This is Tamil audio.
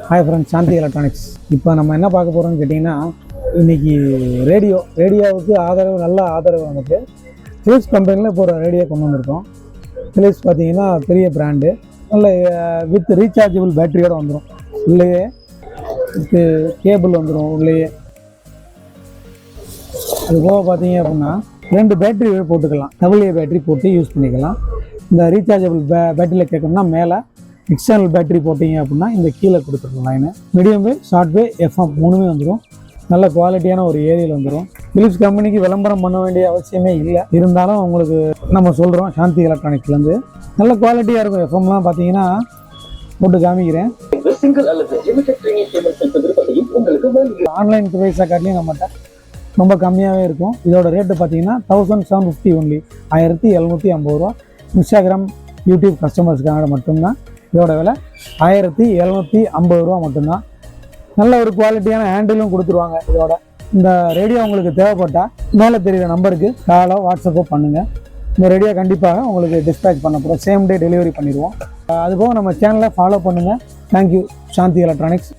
ஹாய் ஃப்ரெண்ட்ஸ், சாந்தி எலக்ட்ரானிக்ஸ். இப்போ நம்ம என்ன பார்க்க போகிறோம்னு கேட்டிங்கன்னா, இன்றைக்கி ரேடியோவுக்கு நல்ல ஆதரவு வந்துட்டு ஃபிலிப்ஸ் கம்பெனியில் இப்போ ஒரு ரேடியோ கொண்டு வந்திருக்கோம். ஃபிலிப்ஸ் பார்த்தீங்கன்னா பெரிய பிராண்டு, நல்ல வித் ரீசார்ஜபிள் பேட்டரியோடு வந்துடும். உள்ளேயே வித்து கேபிள் வந்துடும் உள்ளேயே. அது போக பார்த்தீங்க அப்படின்னா 2 பேட்டரி போட்டுக்கலாம். AA பேட்டரி போட்டு யூஸ் பண்ணிக்கலாம். இந்த ரீசார்ஜபிள் பேட்டரியில் கேட்கணும்னா மேலே எக்ஸ்டர்னல் பேட்டரி போட்டிங்க அப்படின்னா இந்த கீழே கொடுத்துருக்கோம் லைனு. மீடியம் வே, ஷார்ட் வே, FM 3மே வந்துடும். நல்ல குவாலிட்டியான ஒரு ஏரியாவில் வந்துடும். ஃபிலிப்ஸ் கம்பெனிக்கு விளம்பரம் பண்ண வேண்டிய அவசியமே இல்லை. இருந்தாலும் உங்களுக்கு நம்ம சொல்கிறோம், சாந்தி எலக்ட்ரானிக்ஸ்லேருந்து நல்ல குவாலிட்டியாக இருக்கும். எஃப்எம்லாம் பார்த்தீங்கன்னா போட்டு காமிக்கிறேன். ஆன்லைன் ப்ரைஸை காட்டிலையும் நம்மகிட்ட ரொம்ப கம்மியாகவே இருக்கும். இதோட ரேட்டு பார்த்தீங்கன்னா 1750 ஒன்லி, 1750 ரூபா. இன்ஸ்டாகிராம், யூடியூப் கஸ்டமர்ஸ்க்காக மட்டும்தான் இதோட விலை 1750 ரூபா மட்டும்தான். நல்ல ஒரு குவாலிட்டியான ஹேண்டிலும் கொடுத்துருவாங்க. இதோட இந்த ரேடியோ உங்களுக்கு தேவைப்பட்டால் மேலே தெரிகிற நம்பருக்கு காலோ வாட்ஸ்அப்போ பண்ணுங்கள். இந்த ரேடியோ கண்டிப்பாக உங்களுக்கு டிஸ்பேச் பண்ண போகிறோம். சேம் டே டெலிவரி பண்ணிடுவோம். அதுபோக நம்ம சேனலை ஃபாலோ பண்ணுங்கள். தேங்க்யூ. சாந்தி எலக்ட்ரானிக்ஸ்.